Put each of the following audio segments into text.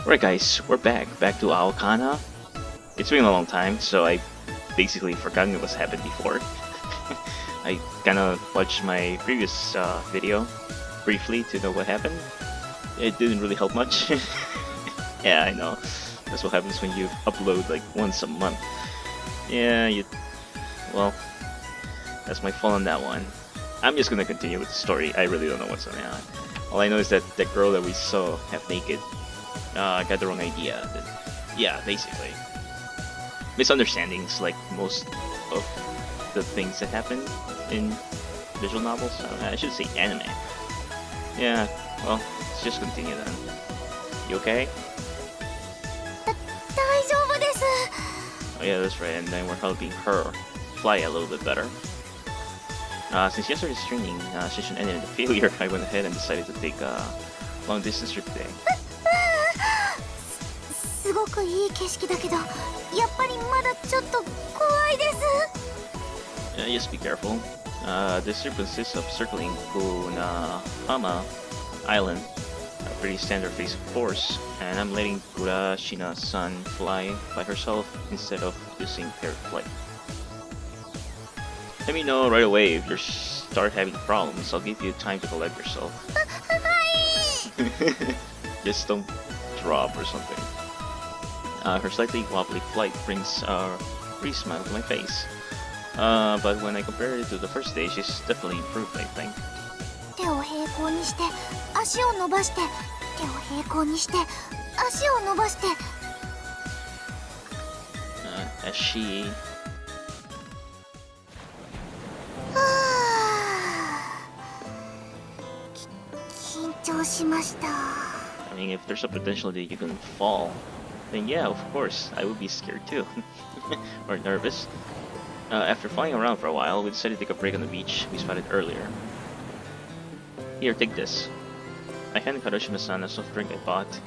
Alright guys, we're back to Aokana. It's been a long time, so I basically forgotten what's happened before. I kinda watched my previous video briefly to know what happened. It didn't really help much. Yeah, I know. That's what happens when you upload like once a month. Yeah, well, that's my fault on that one. I'm just gonna continue with the story. I really don't know what's going on. All I know is that the girl that we saw half naked got the wrong idea. Yeah, basically. Misunderstandings, like most of the things that happen in visual novels. I should say anime. Yeah, well, let's just continue then. You okay? Oh yeah, that's right, and then we're helping her fly a little bit better. Since yesterday's training session ended in a failure, I went ahead and decided to take a long distance trip today. Just be careful. This trip consists of circling Kunahama Island, a pretty standard phase of course, and I'm letting Kurashina-san fly by herself instead of using paired flight. Let me know right away if you start having problems. I'll give you time to collect yourself. Just don't drop or something. Her slightly wobbly flight brings a free smile to my face. But when I compare it to the first day, she's definitely improved, I think. As she... I mean, if there's a potential that you can fall, then yeah, of course, I would be scared too. Or nervous. After flying around for a while, we decided to take a break on the beach we spotted earlier. Here, take this. I handed Kadoshima-san a soft drink I bought.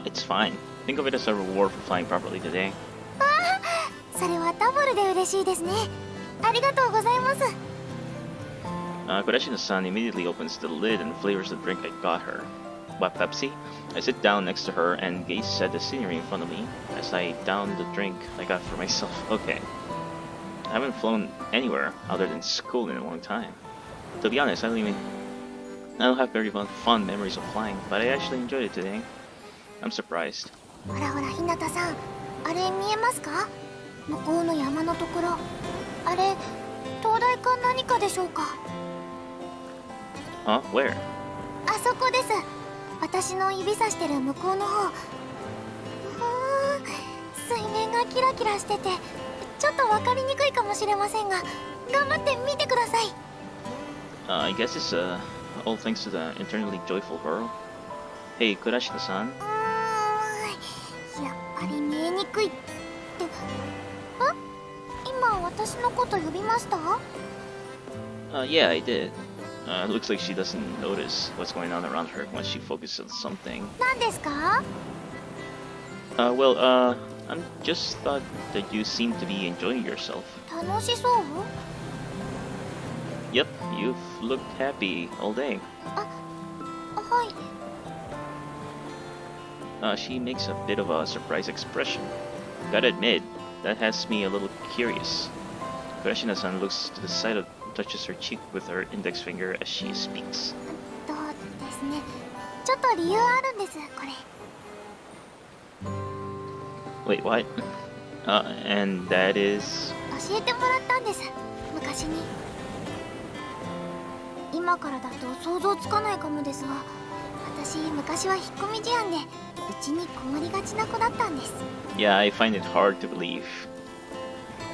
It's fine. Think of it as a reward for flying properly today. Kurashina-san immediately opens the lid and flavors the drink I got her. What, Pepsi? I sit down next to her and gaze at the scenery in front of me as I down the drink I got for myself. Okay. I haven't flown anywhere other than school in a long time. To be honest, I don't have very fond memories of flying, but I actually enjoyed it today. I'm surprised. Huh? Where? I guess it's all thanks to the internally joyful girl. Hey, Kurashina-san. Yeah, I did. Looks like she doesn't notice what's going on around her once she focuses on something. I'm just thought that you seem to be enjoying yourself. Yep, you've looked happy all day. She makes a bit of a surprised expression. Gotta admit, that has me a little curious. Kurashina-san looks to the side and touches her cheek with her index finger as she speaks. Wait, what? And that is... Yeah, I find it hard to believe.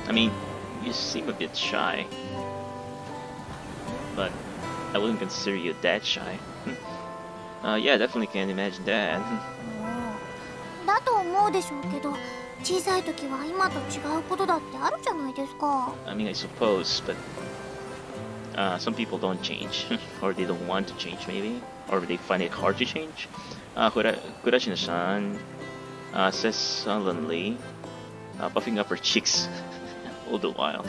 I mean, you seem a bit shy. But I wouldn't consider you that shy. Yeah, definitely can't imagine that. I mean, I suppose, but some people don't change, or they don't want to change maybe, or they find it hard to change. Kurashina-san says sullenly, puffing up her cheeks all the while.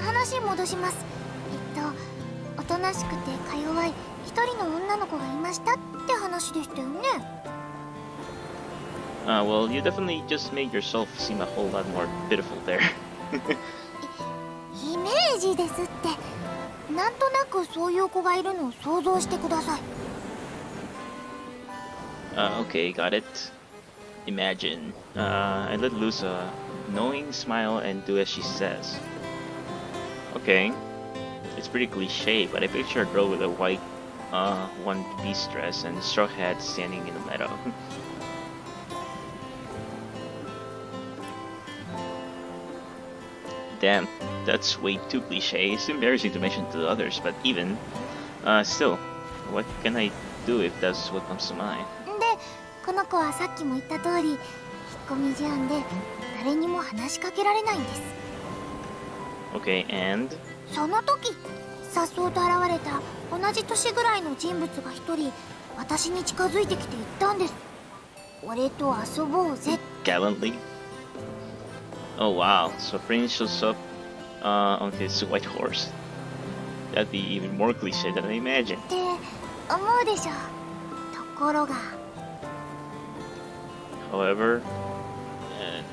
人の女の子がいましたって話でしたよね。Well, you definitely just made yourself seem a whole lot more pitiful there. イメージですって。なんとなくそういう子がいるのを想像してください。Okay, got it. Imagine. I let loose a knowing smile and do as she says. Okay. It's pretty cliche, but I picture a girl with a white one-piece dress and straw hat standing in the meadow. Damn, that's way too cliche. It's embarrassing to mention to the others, but even, still, what can I do if that's what comes to mind? で、この子はさっきも言った通り、引っ込み思案で誰にも話しかけられないんです。Okay, and? その時、颯爽と現れた同じ年ぐらいの人物が一人、私に近づいてきて言ったんです。俺と遊ぼうぜ。Gallantly? Oh wow, so Prince shows up on his white horse. That'd be even more cliche than I imagined. って思うでしょ。ところが。However,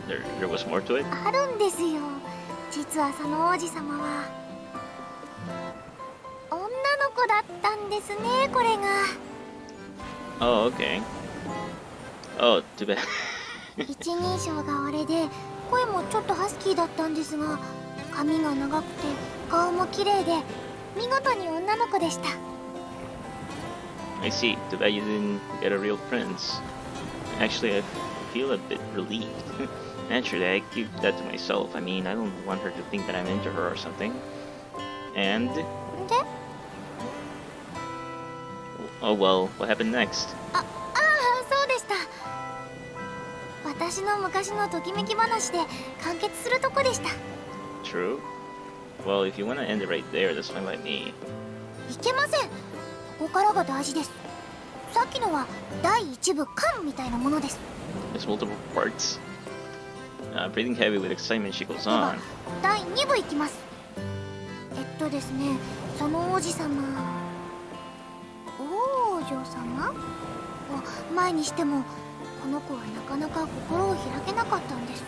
there was more to it. あるんですよ。実はその王子様は女の子だったんですね、これが。Oh, okay. Oh, too bad. 一人称が俺で、声もちょっとハスキーだったんですが、髪が長くて顔も綺麗で見事に女の子でした。I see. Too bad you didn't get a real prince. Actually, I feel a bit relieved. Naturally, I keep that to myself. I mean, I don't want her to think that I'm into her or something. And... で、Oh well, what happened next? そうでした。私の昔のときめき話で完結するとこでした。True? Well, if you want to end it right there, that's fine by me. いけません。ここからが大事です。さっきのは第一部巻みたいなものです。There's multiple parts. Breathing heavy with excitement, she goes では on. 第2部いきます。ですね、その王子様、王女様を前にしても、この子はなかなか心を開けなかったんです。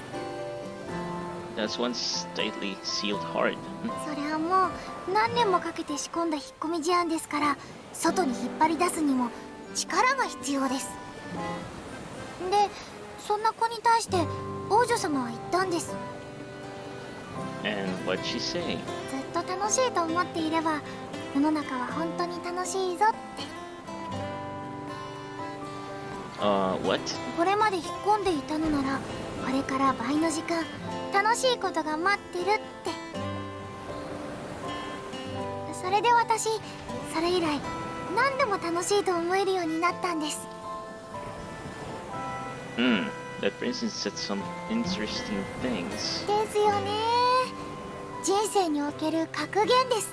That's one tightly sealed heart. それはもう何年もかけて仕込んだ引っ込み思案ですから、外に引っ張り出すにも力が必要です。で、そんな子に対して王女様は言ったんです。And what'd she say? ずっと楽しいと思っていれば世の中は本当に楽しいぞって。What? これまで引っ込んでいたのなら、これから倍の時間楽しいことが待ってるって。それで私、それ以来何でも楽しいと思えるようになったんです。That princess said some interesting things. ですよね。人生における格言です。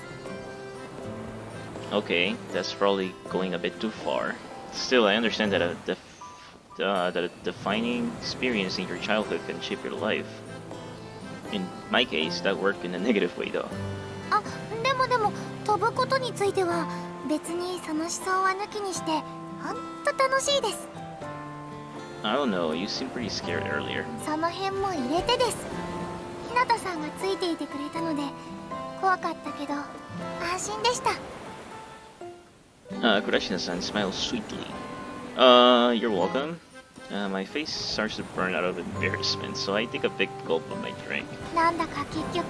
Okay, that's probably going a bit too far. Still, I understand that that a defining experience in your childhood can shape your life. In my case, that worked in a negative way, though. あ、でも飛ぶことについては別にその思想は抜きにしてほんと楽しいです。I don't know, you seemed pretty scared earlier. その辺も入れてです。日向さんがついていてくれたので怖かったけど安心でした。Kurashina-san smiles sweetly. You're welcome. My face starts to burn out of embarrassment, so I take a big gulp of my drink. なんだか結局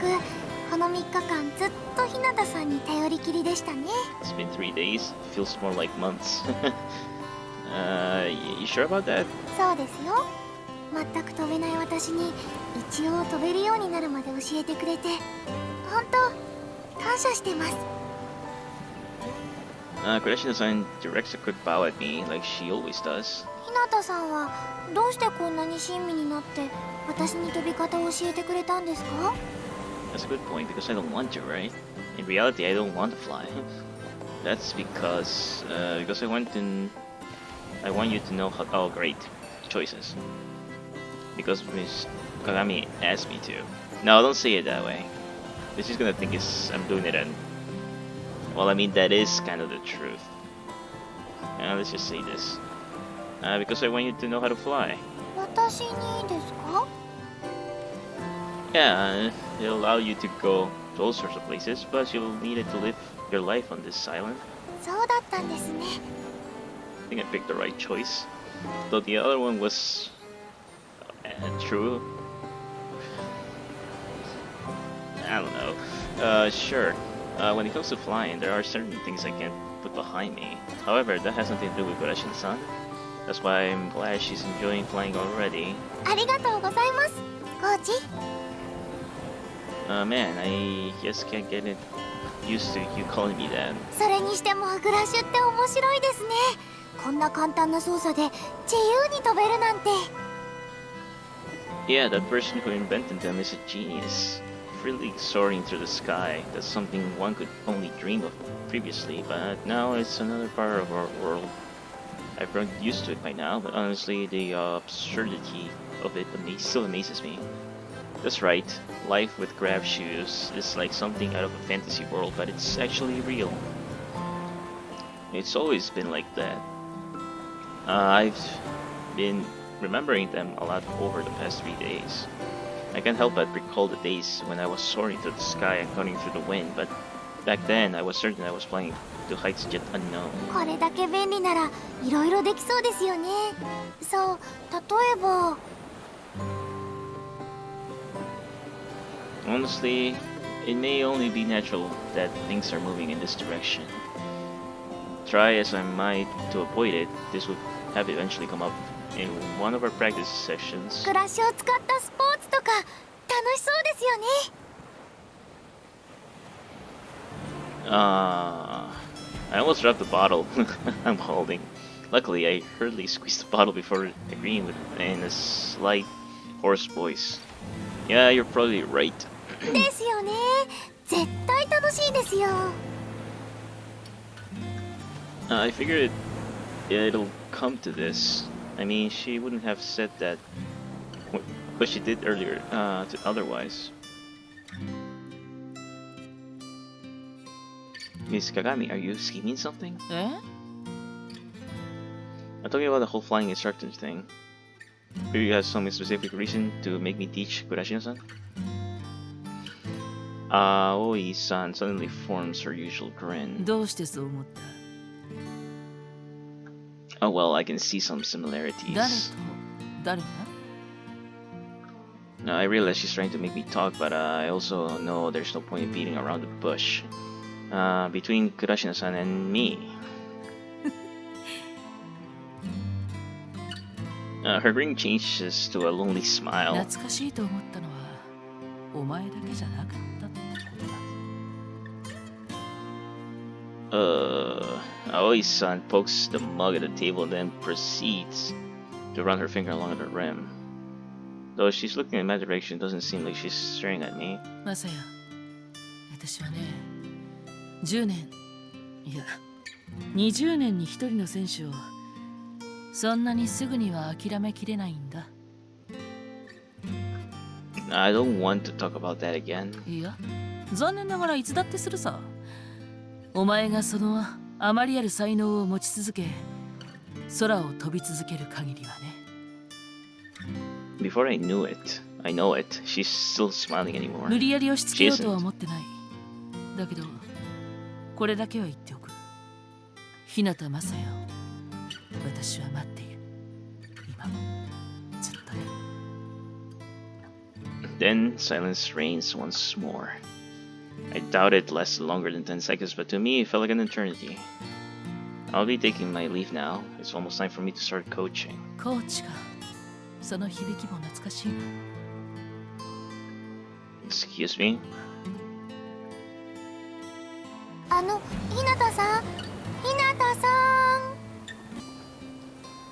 この3日間ずっと日向さんに頼りきりでしたね。 It's been 3 days. Feels more like months. You sure about that? そうですよ。全く飛べない私に一応飛べるようになるまで教えてくれて本当感謝してます。Kurashina-san directs a quick bow at me, like she always does. 日向さんはどうしてこんなに親身になって私に飛び方を教えてくれたんですか？ That's a good point, because I don't want to, right? In reality, I don't want to fly. That's because I want you to know how great choices. Because Miss Kagami asked me to. No, don't say it that way. She's gonna think I'm doing it and... Well, I mean, that is kind of the truth. Let's just say this. Because I want you to know how to fly. 私にですか？ Yeah, it'll allow you to go to all sorts of places, but you'll need it to live your life on this island. そうだったんですね。I think I picked the right choice. Though the other one was true. I don't know. Sure. When it comes to flying, there are certain things I can't put behind me. However, that has nothing to do with Kurashin-san. That's why I'm glad she's enjoying flying already. ありがとうございます、コーチ。Man, I just can't get it used to you calling me that. それにしてもグラッシュって面白いですね。こんな簡単な操作で自由に飛べるなんて。Yeah, that person who invented them is a genius. Freely soaring through the sky, that's something one could only dream of previously, but now it's another part of our world. I've grown used to it by now, but honestly, the absurdity of it still amazes me. That's right, life with grab shoes is like something out of a fantasy world, but it's actually real. It's always been like that. I've been remembering them a lot over the past 3 days. I can't help but recall the days when I was soaring through the sky and cutting through the wind, but back then I was certain I was flying to heights yet unknown. これだけ便利ならいろいろできそうですよね。そう、例えば。Honestly, it may only be natural that things are moving in this direction. Try as I might to avoid it, this would have eventually come up in one of our practice sessions. グラッシュを使ったスポーツとか楽しそうですよね。I almost dropped the bottle I'm holding. Luckily, I hurriedly squeezed the bottle before agreeing with in a slight hoarse voice. Yeah, you're probably right. ですよね。絶対楽しいですよ。I figured it'll come to this. I mean, she wouldn't have said that, but she did earlier, otherwise. Miss Kagami, are you scheming something? Eh? I'm talking about the whole flying instructor thing. Maybe you have some specific reason to make me teach Kurashino-san? Aoi-san suddenly forms her usual grin. どうしてそう思った？ Oh well, I can see some 誰 similarities. と誰が？ No, I realize she's trying to make me talk, but I also know there's no point in beating around the bush. Between Kurashino-san and me. Her grin changes to a lonely smile. 懐かしいと思ったのはお前だけじゃなかったってことだ。Aoi-san pokes the mug at the table and then proceeds to run her finger along the rim. Though she's looking in my direction, it doesn't seem like she's staring at me. マサヤ、私はね、10年、いや、20年に一人の選手をそんなにすぐには諦めきれないんだ。I don't want to talk about that again. いや、残念ながらいつだってするさ。お前がそのあまりある才能を持ち続け、空を飛び続ける限りはね。Before I know it, she's still smiling anymore. 無理やり押し付けようとは思ってない。だけど、これだけは言っておく。日向雅也を私は待っている。今もずっとね。Then silence reigns once more. I doubt it lasted longer than 10 seconds, but to me it felt like an eternity. I'll be taking my leave now. It's almost time for me to start coaching. コーチか。その響きも懐かしいな。Excuse me? 日向さん、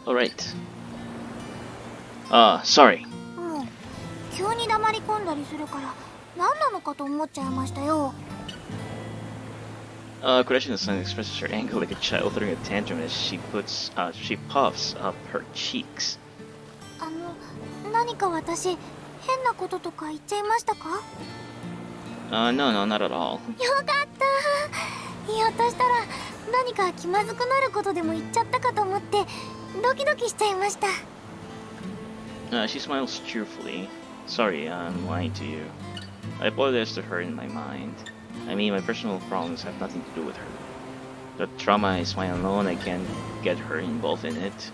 Alright. Sorry. もう急に黙り込んだりするから何なのかと思っちゃいましたよ。Kurashino-san expresses her anger like a child throwing a tantrum as she puffs up her cheeks. 何か私変なこととか言っちゃいましたか？ No, not at all. よかった。ひょっとしたら何か気まずくなることでも言っちゃったかと思ってドキドキしちゃいました。 She smiles cheerfully. Sorry, I'm lying to you. I apologize to her in my mind. I mean, my personal problems have nothing to do with her. The trauma is mine alone, I can't get her involved in it.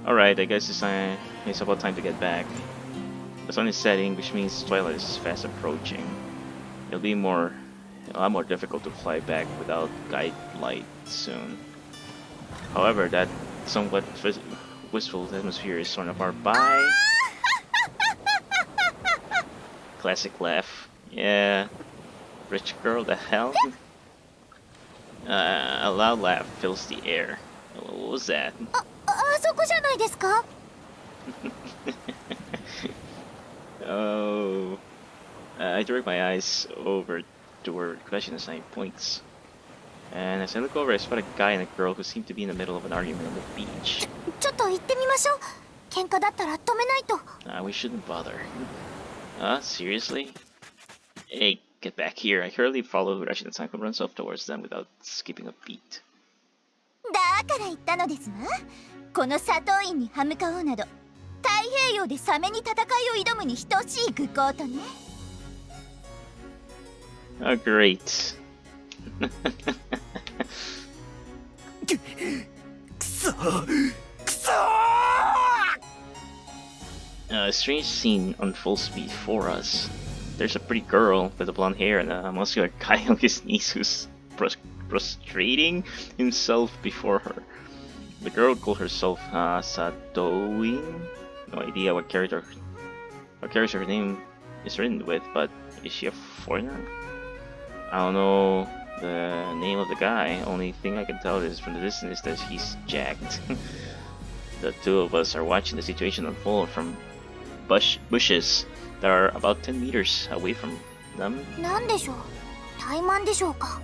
Alright, I guess it's about time to get back. The sun is setting, which means twilight is fast approaching. It'll be a lot more difficult to fly back without guide light soon. However, that somewhat wistful atmosphere is torn apart by... Classic laugh. Yeah. Rich girl, the hell? A loud laugh fills the air. What was that? あそこじゃないですか? Oh. I direct my eyes over to where Question Sign points. And as I look over, I spot a guy and a girl who seem to be in the middle of an argument on the beach. ちょっと行ってみましょう。喧嘩だったら止めないと。We shouldn't bother. Seriously? Hey, get back here. I hurriedly follow Russian Sanko runs off towards them without skipping a beat. だから言ったのですわ。この砂糖院に歯向かおうなど、太平洋でサメに戦いを挑むに等しい愚行とね。Oh, great. くそくそ A strange scene unfolds before us. There's a pretty girl with a blonde hair and a muscular guy on his knees who's prostrating himself before her. The girl called herself Satoin. No idea what character her name is written with, but is she a foreigner? I don't know the name of the guy. Only thing I can tell is from the distance is that he's jacked. The two of us are watching the situation unfold from bushes that are about 10 meters away from them. なんでしょう。怠慢でしょうか。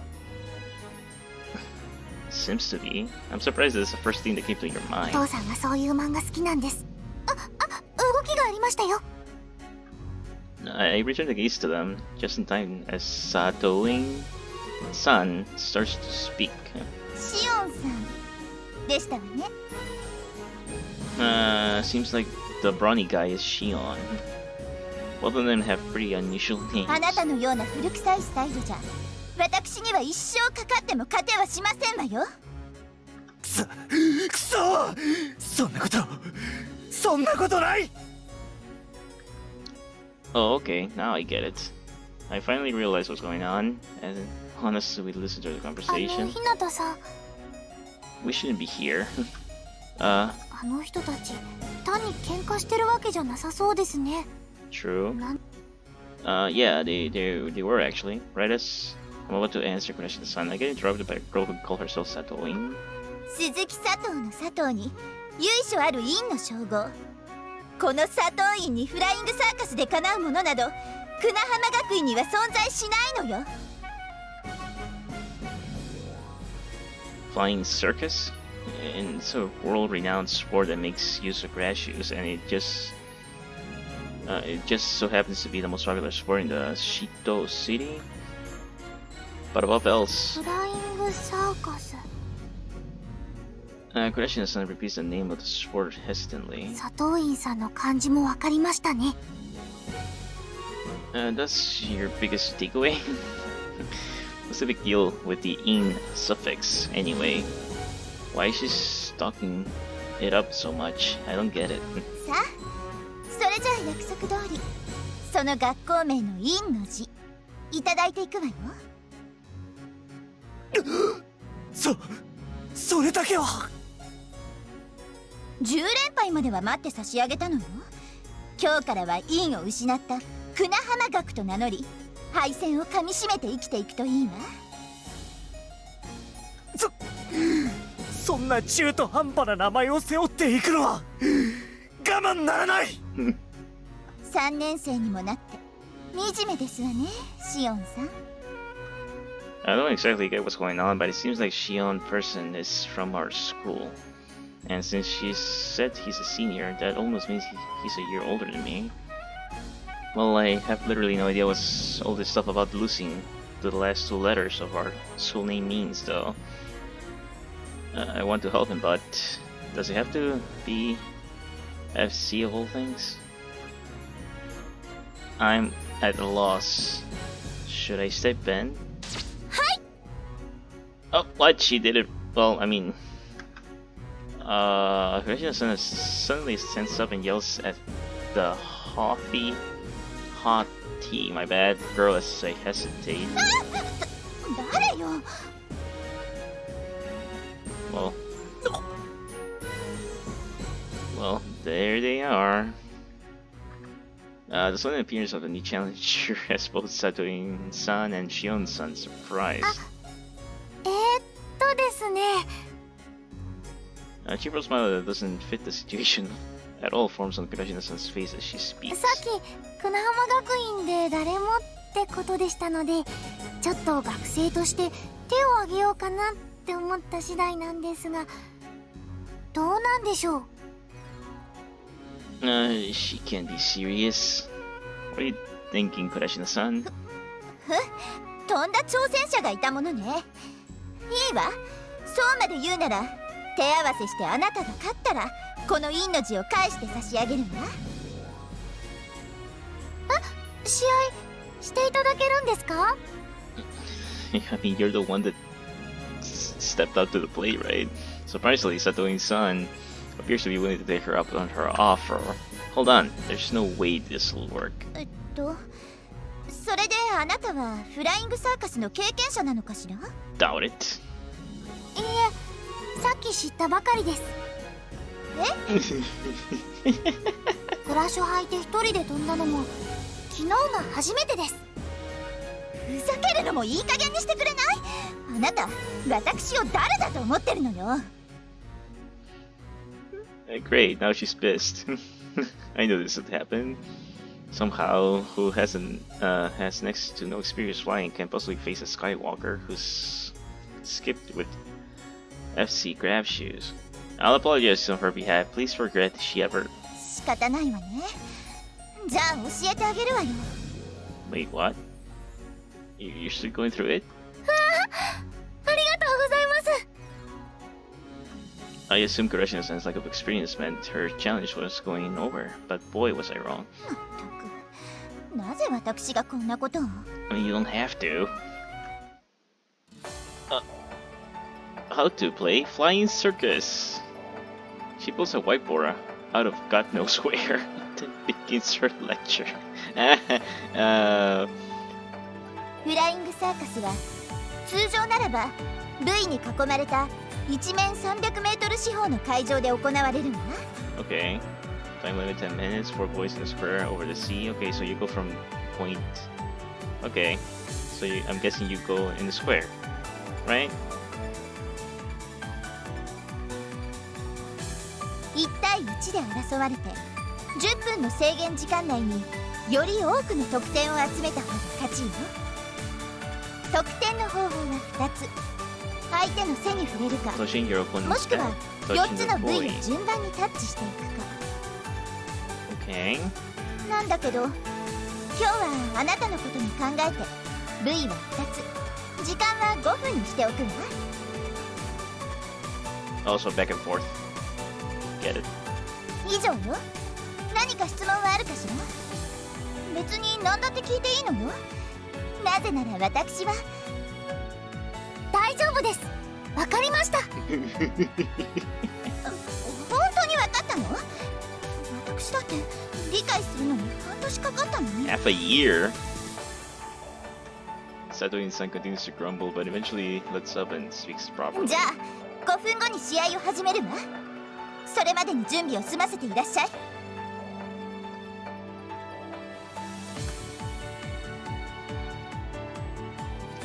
Seems to be. I'm surprised that's the first thing that came to your お mind. 父さんがそういう漫画好きなんです。動きがありましたよ。I return the gaze to them just in time as Satoing Sun starts to speak. シオンさんでしたわね。Seems like the brawny guy is Shion. Both of them have pretty unusual names. あなたのような古臭いスタイルじゃ、私には一生かかっても勝てはしませんわよ。くそそんなことない Oh, okay, now I get it. I finally realized what's going on, and honestly, we listened to the 日 conversation. 向さん、 We shouldn't be here. あの人たち単に喧嘩してるわけじゃなさそうですね。 True. なん Yeah, they were actually. Right as I'm about to answer question to Sun, I get interrupted by a girl who called herself Satoin. 鈴木佐藤の佐藤に由緒ある院の称号。この佐藤院にフライングサーカスでかなうものなど久那浜学院には存在しないのよ。 Flying Circus? And it's a world-renowned sport that makes use of grass shoes, and it just so happens to be the most popular sport in the Shito city. But above else, フライングサーカス。 Kurashina-san repeats the name of the sport hesitantly. 佐藤院さんの漢字もわかりましたね。That's your biggest takeaway? What's the big deal with the in suffix anyway? Why is she stalking it up so much? I don't get it. さあ、それじゃあ約束通り、その学校名の院の字いただいていくわよ。それだけは10連敗までは待って差し上げたのよ。今日からは院を失った久那浜学と名乗り、敗戦をかみしめて生きていくといいわ。そんな中途半端な名前を背負っていくのは我慢ならない。3年生にもなって惨めですわね、シオンさん。I don't exactly get what's going on, but it seems like Shion person is from our school. And since she said he's a senior, that almost means he's a year older than me. Well, I have literally no idea what's all this stuff about losing the last two letters of our soul name means, though. I want to help him, but does it have to be FC of all things? I'm at a loss. Should I step in? Hi! Oh, what? She did it. Well, I mean, Hirashina suddenly stands up and yells at the haughty, my bad girl as I hesitate. 誰よ。 Well, there they are. The sudden appearance of the new challenger has both Satoin-san and Shion-san surprised. ですね。A cheerful smile that doesn't fit the situation at all forms on Kurashina-san's face as she speaks. さっき久那浜学院で誰もってことでしたので、ちょっと学生として手を挙げようかなって思った次第なんですが、どうなんでしょう。She can't be serious. What are you thinking, Kurashina-san? とんだ挑戦者がいたものね。いいわ、そうまで言うなら手合わせしてあなたが勝ったらこの陰の字を返して差し上げるわ。試合していただけるんですか？ I mean, you're the one that stepped out to the plate, right? Surprisingly, Satoin-san appears to be willing to take her up on her offer. Hold on, there's no way this will work. それであなたはフライングサーカスの経験者なのかしら？ Doubt it. いいえ、さっき知ったばかりです。フラッシュ履いて一人で飛んだのも昨日が初めてです。ふざけるのもいい加減にしてくれない？あなた、私を誰だと思ってるのよ。Great, now she's pissed. I knew this would happen. Somehow, who has next to no experience flying can possibly face a Skywalker who's skipped with FC grab shoes. I'll apologize on her behalf. Please forget she ever. 仕方ないわね。じゃあ教えてあげるわよ。 Wait, what? You're still going through it? ありがとうございます。 I assume Kurashina-san's lack of experience meant her challenge was going over, but boy was I wrong. まったく、なぜ私がこんなことを？ I mean, you don't have to. How to play Flying Circus? She pulls a whiteboard out of God knows where, then begins her lecture. フライングサーカスは通常ならばルイに囲まれた一面300メートル四方の会場で行われるわ。 Okay. Time limit 10 minutes, 4 boys in a square over the sea. Okay, so you go from point. Okay. So I'm guessing you go in the square, right? 1対1で争われて10分の制限時間内により多くの得点を集めた方が勝ちよ。得点の方法は2つ。相手の背に触れるか、 Touching your も opponent's しくは head, 4 touching つ the の部位 boy. を順番にタッチしていくか。 Okay. なんだけど今日はあなたのことに考えて部位は2つ、時間は5分にしておくわ。 Also back and forth. Get it. 以上よ。何か質問はあるかしら？別に何だって聞いていいのよ。なぜなら私は大丈夫です。わかりました。本当に分かったの？私だって理解するのに半年かかったのに。 Half a year? Satoin-san continues to grumble, but eventually lets up and speaks properly. じゃあ5分後に試合を始めるわ。それまでに準備を済ませていらっしゃい。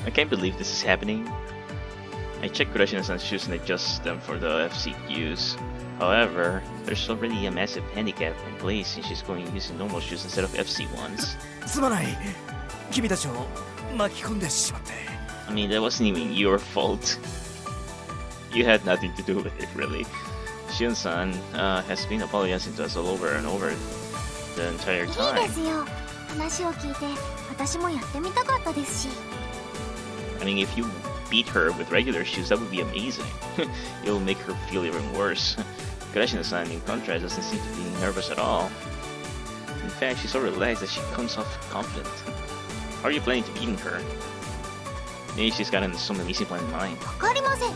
I can't believe this is happening. I checked Kurashina-san's shoes and adjust them for the FC use. However, there's already a massive handicap in place since she's going using normal shoes instead of FC ones. すまない。君たちを巻き込んでしまって。 I mean, that wasn't even your fault. You had nothing to do with it, really. Shion-san has been apologizing to us all over and over the entire いい time. ですよ。話を聞いて私もやってみたかったですし。I mean, if you beat her with regular shoes, that would be amazing. It'll make her feel even worse. Kurashina-san, in contrast, doesn't seem to be nervous at all. In fact, she's so relaxed that she comes off confident. How are you planning to beating her? Maybe she's got some amazing plan in mind. わかりません。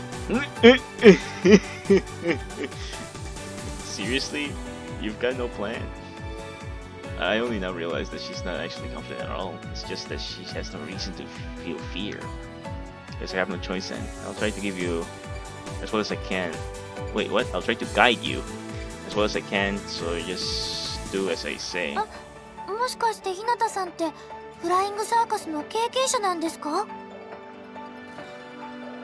Seriously? You've got no plan? I only now realize that she's not actually confident at all. It's just that she has no reason to feel fear. Guess I have no choice then. I'll try to give you as well as I can. Wait, what? I'll try to guide you as well as I can, so just do as I say. もしかして日向さんってフライングサーカスの経験者なんですか？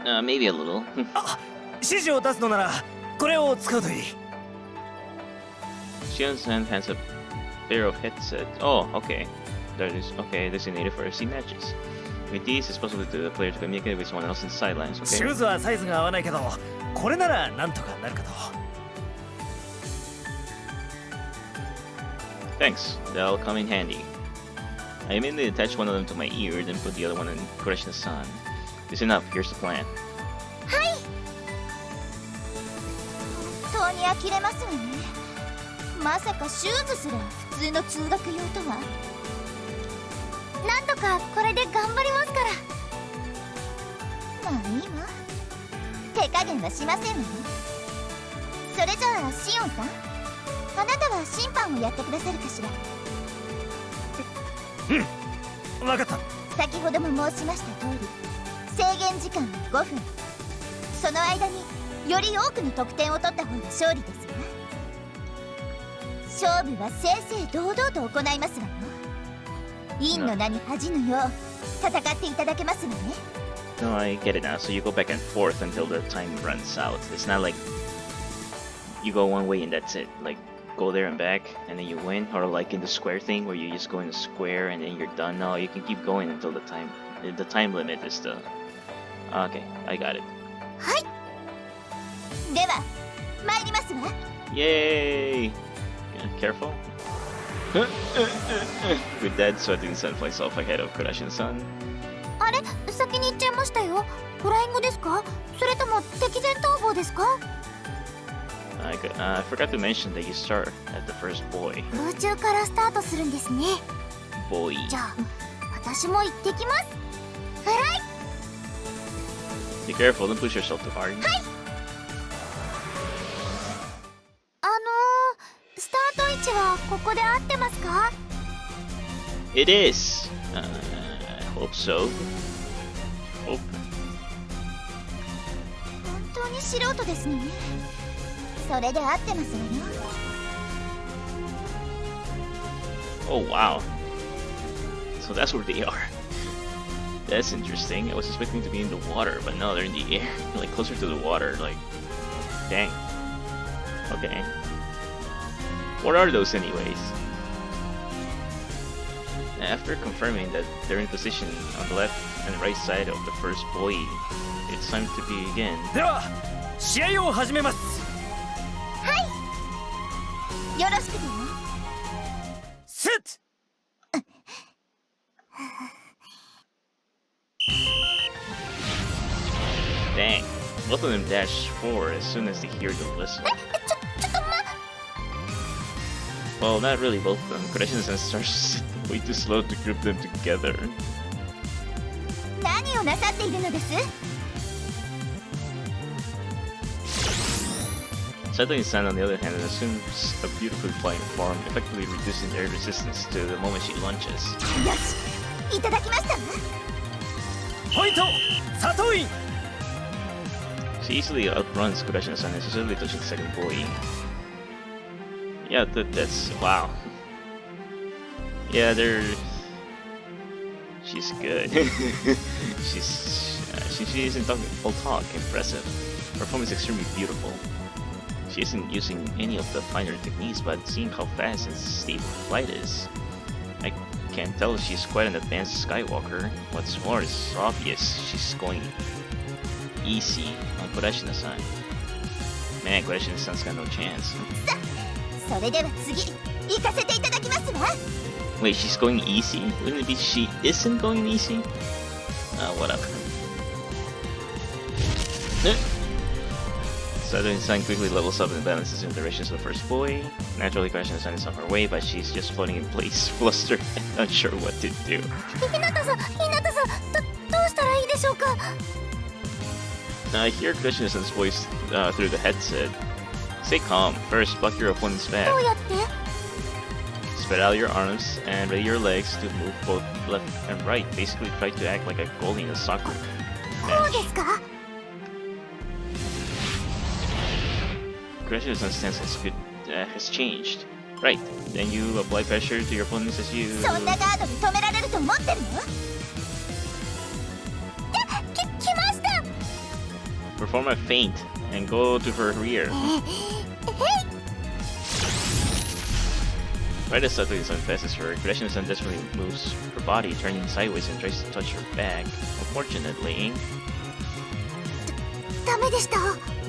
Maybe a little. あ、指示を出すのならこれを使うといい。 Shion-san has a pair of headsets. Oh, okay. That is okay. Designated for FC matches. With these, it's possible to the player to communicate with someone else in sidelines. シュ Okay. ーズはサイズが合わないけど、これならなんとかなるかと。 Thanks. They'll come in handy. I immediately attach one of them to my ear, then put the other one in Kurashina-san. Listen up. Here's the plan. 本当に呆れますわね。まさかシューズすら普通の通学用とは。なんとかこれで頑張りますから。まあいいわ。手加減はしませんわね。それじゃあシオンさん、あなたは審判をやってくださるかしら。うん、わかった。先ほども申しました通り、制限時間は5分。その間により多くの得点を取った方が勝利ですわ。勝負は正々堂々と行いますわよ。陰の名に恥じぬよう戦っていただけますわね。 No, I get it now. So you go back and forth until the time runs out. It's not like you go one way and that's it. Like go there and back and then you win, or like in the square thing where you just go in the square and then you're done. No, you can keep going until the time limit is the. Okay, I got it. はい。では参りますわ。 Yay! Yeah, careful. With that, Sweating-san flies off ahead of Kurashina-san. あれ、先に行っちゃいましたよ。フライングですか？それとも敵前逃亡ですか？ I forgot to mention that you start at the first boy. 空中からスタートするんですね。 Boy. じゃあ私も行ってきます。フライ。 Be careful, don't push yourself too hard. スタート位置はここで合ってますか？ It is. I hope so. Hope. 本当に素人ですね。それで合ってますわよ。 Oh wow. So that's where they are. That's interesting. I was expecting to be in the water, but no, they're in the air, like closer to the water. Like, dang. Okay. What are those anyways? After confirming that they're in position on the left and right side of the first buoy, it's time to begin. では試合を始めます。よろしくてよ。セット。 Dang. Both of them dash forward as soon as they hear the whistle. ちょっとWell, not really both of them. Kurashina-san starts way too slow to group them together. 何をなさっているのです？ Satomi-san, on the other hand, assumes a beautifully flying form, effectively reducing air resistance to the moment she launches. よし、いただきましたわ。ポイント、佐藤院。 She easily outruns Kurashina-san, necessarily touching the second buoy. Yeah, that's wow. Yeah, she's good. She isn't talking full talk. Impressive. Her form is extremely beautiful. She isn't using any of the finer techniques, but seeing how fast and stable flight is, I can tell she's quite an advanced Skywalker. What's more, it's obvious she's going easy on Kurashina-san. Man, Kurashina-san's got no chance. それでは次、行かせていただきますわ。 Wait, she's going easy? Wouldn't it be she isn't going easy? Whatever. Southern Sun quickly levels up and balances in the directions of the first boy. Naturally, Crushing Sun is on her way, but she's just floating in place, flustered and unsure what to do. ひなたさん、どうしたらいいでしょうか。 I hear Crushing Sun's voice through the headset. Stay calm. First, block your opponent's back. どうやって？ Spread out your arms and ready your legs to move both left and right. Basically, try to act like a goalie in a soccer こう match. ですか？ Crushing Sun's stance has changed. Right. Then you apply pressure to your opponents as you そんなガードで止められると思ってるの？来ました。 perform a feint and go to her rear. Right as Satoru Sun passes her, Crushing Sun desperately moves her body, turning sideways and tries to touch her back. Unfortunately, ダメでした。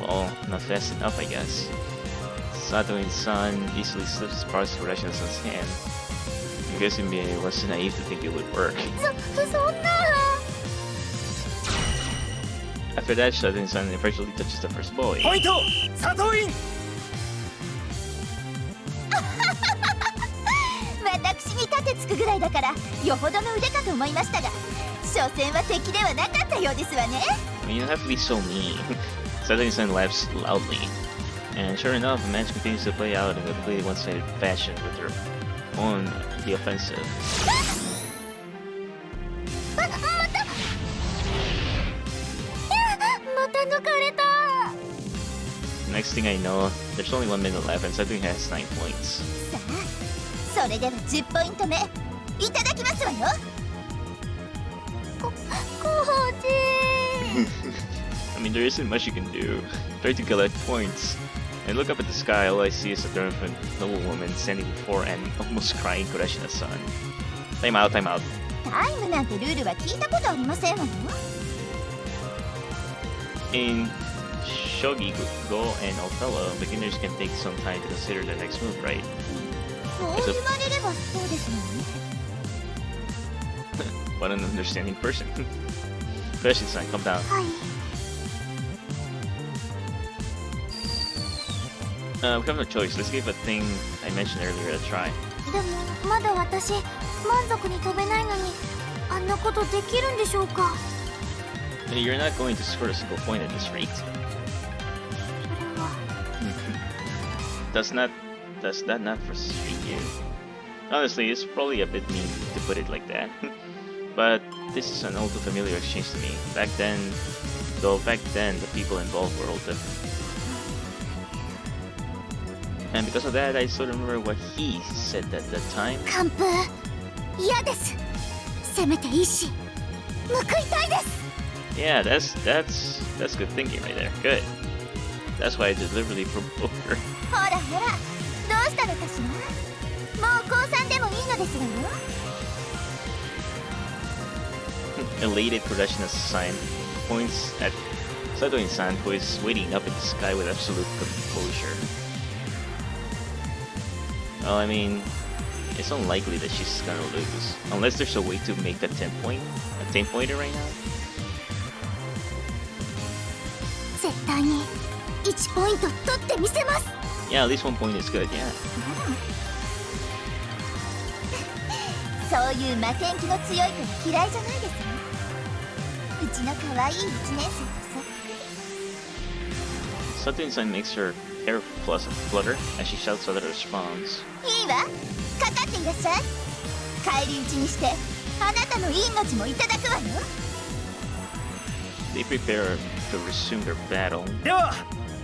well, not fast enough, I guess. Satoru Sun easily slips past Crushing Sun's hand. I'm guessing it was naive to think it would work. そんな。 After that, Satoru Sun eventually touches the first boy. ポイント佐藤院。私に盾つくぐらいだからよほどの腕かと思いましたが、所詮は敵ではなかったようですわね。 I mean, you don't have to be so mean. Satoru Sun laughs loudly. And sure enough, the match continues to play out in a completely one-sided fashion with her on the offensive. また抜かれた。 Next thing I know, there's only 1 minute left and Satoru has 9 points. さあ、それでは10ポイント目いただきますわよ。コーチ。 I mean, there isn't much you can do. Try to collect points. And look up at the sky, all I see is a triumphant noble woman standing before an almost crying Kurashina Sun. Time out, time out. タイムなんてルールは聞いたことありませんわよ。 In Shogi, Go, and Othello, beginners can take some time to consider the next move, right? そう言われればそうですよね。 What an understanding person. Kurashina-san, come down. はい。 We have no choice. Let's give a thing I mentioned earlier a try. でもまだ私満足に飛べないのにあんなことできるんでしょうか。 You're not going to score a single point at this rate. それは。 Does that not frustrate you? Honestly, it's probably a bit mean to put it like that. But this is an all too familiar exchange to me. Back then, the people involved were all different. And because of that, I still remember what he said at that time. 完封嫌です。せめて一矢報いたいです。 Yeah, that's good thinking right there. Good. That's why I deliberately provoked her. ほらほら、どうしたのかしら。もう降参でもいいのですわよ。 Elated Kurashina-san points at Satoru-san, who is waiting up in the sky with absolute composure. Well, I mean, it's unlikely that she's gonna lose, unless there's a way to make a 10-pointer right now. 絶対に1ポイント取ってみせます。 Yeah, at least 1 point is good, yeah. そういう負けん気の強い子は嫌いじゃないですね。うちの可愛い1年生こそ。 Satoru-san makes her hair flutter as she shouts other response. いいわ、かかっていらっしゃい。返り討ちにしてあなたの命もいただくわよ。 They prepare to resume their battle. では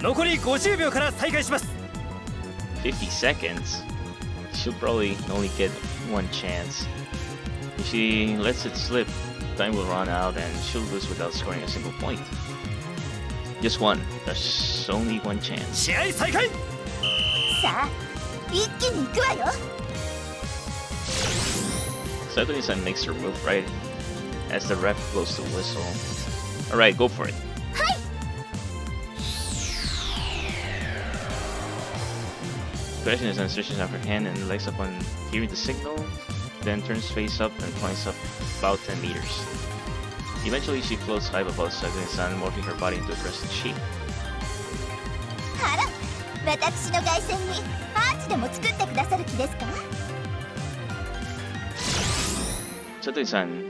残り50秒から再開します。 50 seconds? She'll probably only get one chance. If she lets it slip, time will run out and she'll lose without scoring a single point. Just one. There's only one chance. 試合再開。さあ、一気に行くわよ。 Satoru-san makes her move right as the ref blows the whistle. Alright, go for it. Kurashina-san stretches out her hand and legs upon hearing the signal, then turns face up and climbs up about 10 meters. Eventually, she floats high above Sakuya-san, morphing her body into a crescent shape. あら、私の凱旋にアーチでも作ってくださる気ですか？ Sakuya-san,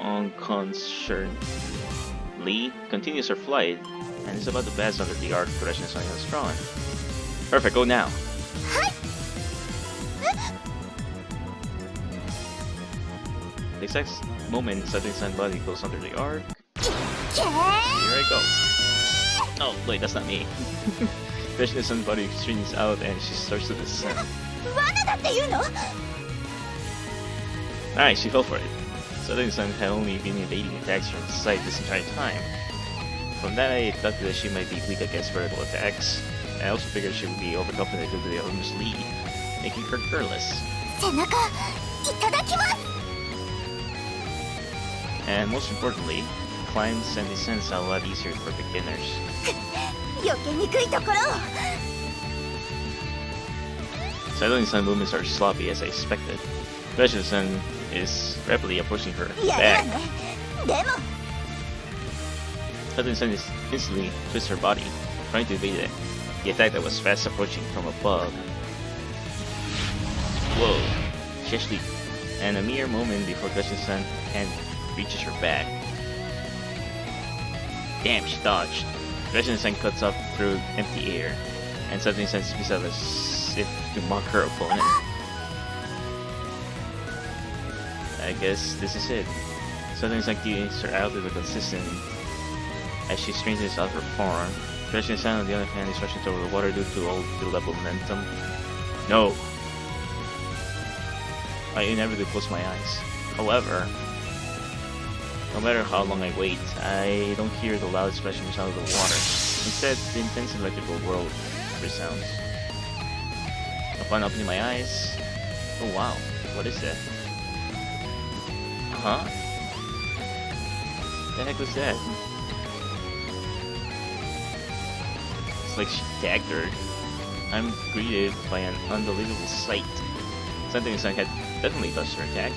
unconcernedly continues her flight and is about to pass under the arc Kureshi-san has drawn. Perfect, go now! The exact moment Sakuya-san's body goes under the arc, here I go. Oh, wait, that's not me. Kureshi-san's body straightens out and she starts to descend. 罠だって言うの？ Alright, she fell for it. Sakuya-san had only been evading attacks from the side this entire time. From that, I thought that she might be weak against vertical attacks. I also figured she would be overconfident due to the enormous lead, making her careless. 背中いただきます。 And most importantly, climbs and descents are a lot easier for beginners. 避けにくいところを。 Sakuya-san's movements are sloppy as I expected. Kureshi-san is rapidly approaching her やるわ back. ね。でも Sakuya-san instantly twists her body, trying to evade the attack that was fast approaching from above. Whoa, she actually... And a mere moment before Kureshi-san's hand reaches her back. Damn, she dodged. Kureshi-san cuts up through empty air, and Sakuya-san speaks out as if to mock her opponent. I guess this is it. Sakuya-san keeps her out with a consistent as she straightens out her form. Kureshi-san, on the other hand, is rushing toward the water due to all build-up momentum. No! I inevitably close my eyes. However, no matter how long I wait, I don't hear the loud splashing sound of the water. Instead, the intense electrical whirl resounds. Upon opening my eyes... Oh wow, what is that? Huh? The heck was that? It's like she tagged her. I'm greeted by an unbelievable sight. Something inside had definitely touched her attack.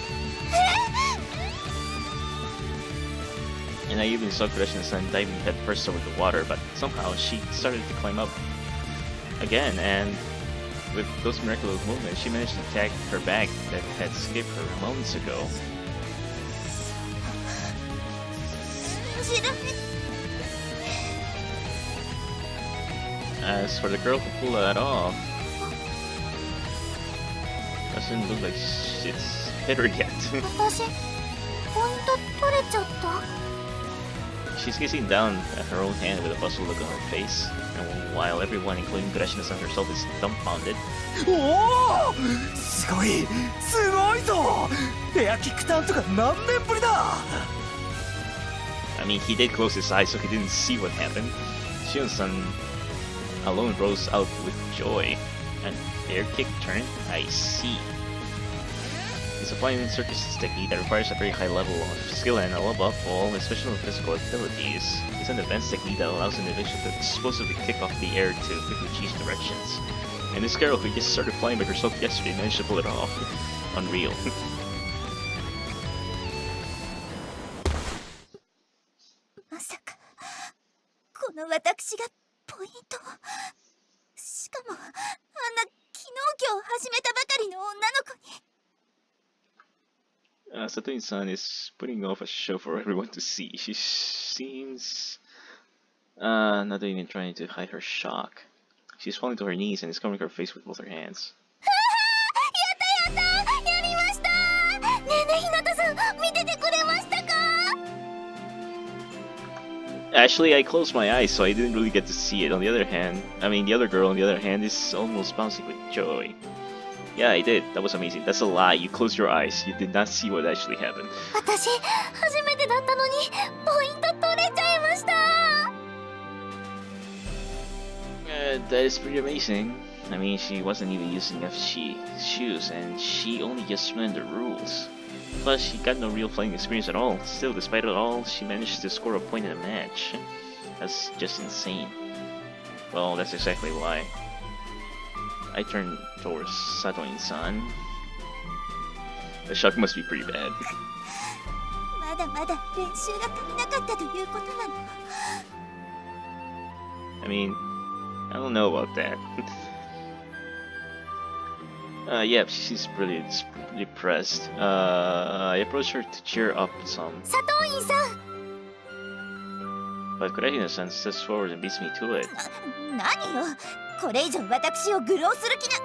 And I even saw Kureshi-san diving headfirst over the water, but somehow she started to climb up again, and with those miraculous movements, she managed to tag her bag that had escaped her moments ago. 信じられ As for the girl who pulled that off, doesn't look like it's hit her yet. 私ポイント取れちゃった？ She's gazing down at her own hand with a puzzled look on her face, and while everyone, including Kureshi-san herself, is dumbfounded. おお、すごいすごいぞ。エアキックターンとか何年ぶりだ。 I mean, he did close his eyes so he didn't see what happened. Shion-san alone rose out with joy. An air kick turn? I see. He's applying Circus technique that requires a very high level of skill and above all, special physical abilities. It's an advanced technique that allows an individual to explosively kick off the air to quickly change directions. And this girl who just started flying by herself yesterday managed to pull it off. Unreal. まさかこの私がポイントを、しかもあんな昨日今日始めたばかりの女の子に。 Sakuya-san is putting off a show for everyone to see. She seems not even trying to hide her shock. She's falling to her knees and is covering her face with both her hands. やったやったやりました。ねえねえひなたさん見ててくれましたか？ Actually, I closed my eyes, so I didn't really get to see it. On the other hand, the other girl, on the other hand, is almost bouncing with joy. Yeah, I did. That was amazing. That's a lie. You closed your eyes. You did not see what actually happened. 私初めてだったのにポイント取れちゃいました。 That is pretty amazing. I mean, she wasn't even using FG shoes, and she only just learned the rules. Plus, she got no real playing experience at all. Still, despite it all, she managed to score a point in a match. That's just insane. Well, that's exactly why. I turned towards Satoin-san. The shock must be pretty bad. まだだまだ練習が足りなかったということなの。 I mean, I don't know about that. Yeah, she's really depressed. I approached her to cheer up some, 佐藤院さん、 but Kurehina-san steps forward and beats me to it. 何よ、これ以上私を愚弄する気な。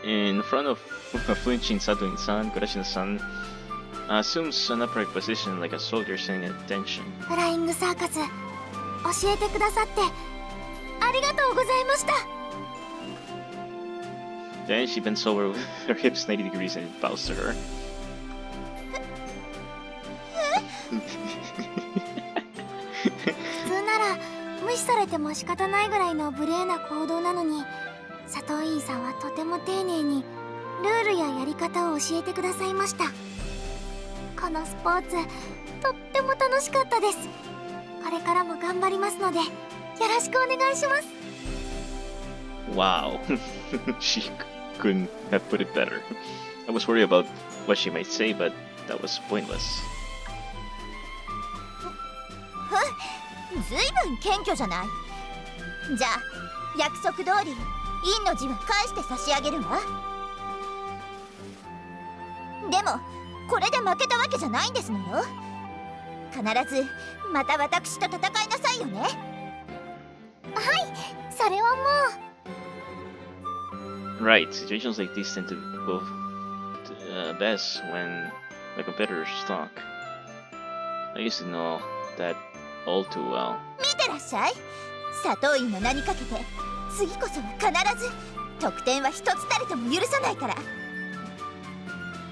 In front of a flinching Satoin-san, Kureshina-san assumes an upright position like a soldier standing at attention. フライングサーカス教えてくださってありがとうございました。 Then she bends over with her hips 90 degrees and bows to her. 普通なら無視されても仕方ないぐらいの無礼な行動なのに、佐藤院さんはとても丁寧にルールややり方を教えてくださいました。このスポーツとっても楽しかったです。これからも頑張りますのでよろしくお願いします。 Wow. She couldn't have put it better. I was worried about what she might say, but that was pointless. ずいぶん謙虚じゃない。じゃあ約束通り陰の字は返して差し上げるわ。でもこれで負けたわけじゃないんですのよ。必ずまた私と戦いなさいよね。それはも Right, situations like these tend to go best when the competitors talk. I used to know that all too well. 見てらっしゃい。佐藤院の名にかけて次こそは必ず得点は一つたりとも許さないから。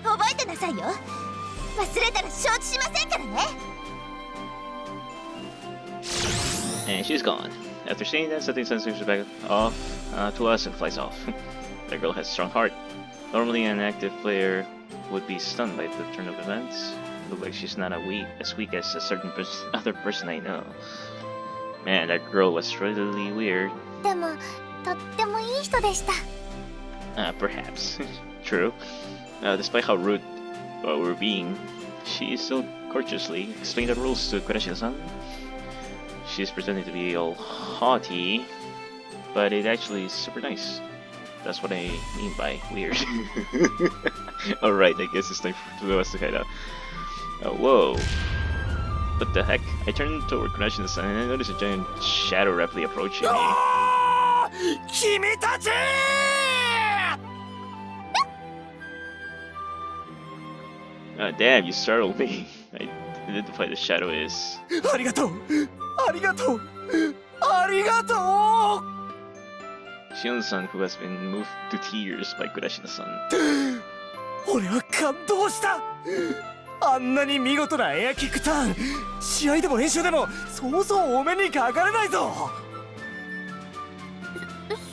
覚えてなさいよ。忘れたら承知しませんからね。 And she's gone. After saying that, Satoin sends her back off to us and flies off. That girl has a strong heart. Normally, an active player would be stunned by the turn of events. Look like she's not as weak as a certain other person I know. Man, that girl was really weird. う。でもとってもいい人でした。 Perhaps. True. Despite how rude we're being, she still courteously explained the rules to Kureshina-san. She's pretending to be all haughty, but it actually is super nice. That's what I mean by weird. Alright, I guess it's time for us to head out. Whoa. What the heck? I turned toward Kureshina-san and I noticed a giant shadow rapidly approaching me. 君たち Damn, you startled me. I identify the shadow is... ありがとうありがとうありがとう Shion-san, who has been moved to tears by Kureshina-san. 俺は感動した。あんなに見事なエアキックターン、試合でも練習でもそうそうお目にかかれないぞ。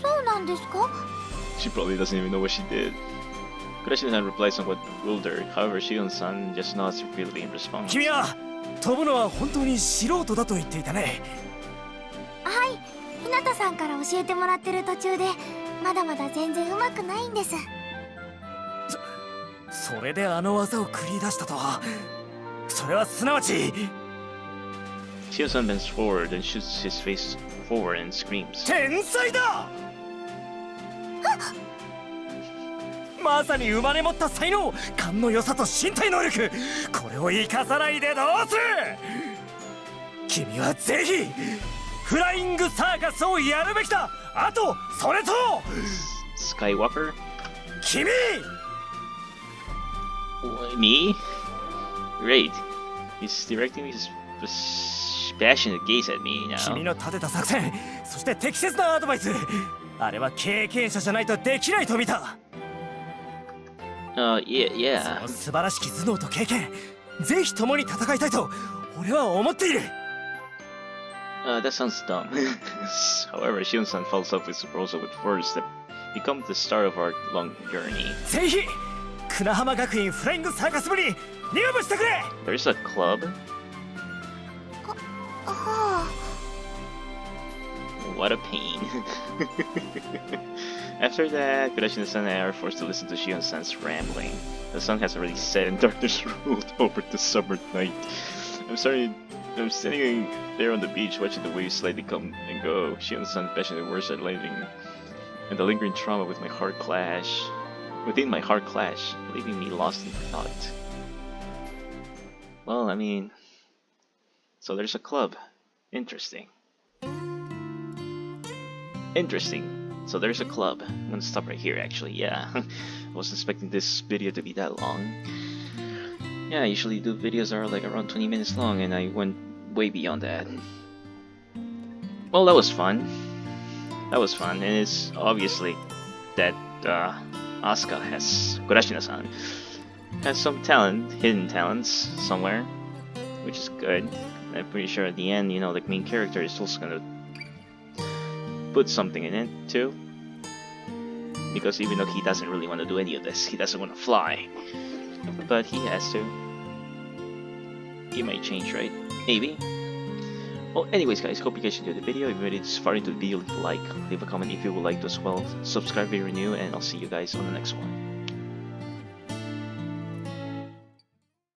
そうなんですか？ She probably doesn't even know what she did. Kureshina-san replies somewhat bewildered. However, Shion-san just nods repeatedly in response. 君は飛ぶのは本当に素人だと言っていたね。はい、日向さんから教えてもらってる途中でまだまだ全然上手くないんです。それであの技を繰り出したとは。それはすなわち Shion-san bends forward and shoots his face forward and screams. 天才だ。まさに生まれ持った才能、勘の良さと身体能力、これを生かさないでどうする。君はぜひフライングサーカスをやるべきだ。あとそれと Skywalker? 君 Me? Great. He's directing his passionate gaze at me 君 now. の立てた作戦、そして適切なアドバイス、あれは経験者じゃないとできないと見た。 Yeah. その素晴らしき頭脳と経験、ぜひ共に戦いたいと俺は思っている。That sounds dumb. However, Shion-san follows up his proposal with words that become the start of our long journey. ぜひ船浜学院フライングサーカス部に入部してくれ。 There's a club? はあ、what a pain. After that, Kurashina-san and I are forced to listen to Shion-san's rambling. The sun has already set and darkness rolled over the summer night. I'm sitting there on the beach watching the waves slightly come and go. Shion-san's passionate words are landing, and the lingering trauma with my heart clash. Within my heart clash, leaving me lost in thought. Well, I mean, so there's a club. Interesting. So there's a club. I'm gonna stop right here actually, yeah. I wasn't expecting this video to be that long. Yeah, I usually do videos that are like around 20 minutes long, and I went way beyond that. Well, that was fun. And it's obviously that Asuka Kurashina-san has some talent, hidden talents somewhere, which is good. I'm pretty sure at the end, you know, the main character is also gonna put something in it too, because even though he doesn't really want to do any of this, he doesn't want to fly, but he has to. He might change, right? Maybe. Well, anyways guys, hope you guys enjoyed the video. If you made it this far into the video, leave a like, leave a comment if you would like to as well, subscribe if you're new, and I'll see you guys on the next one.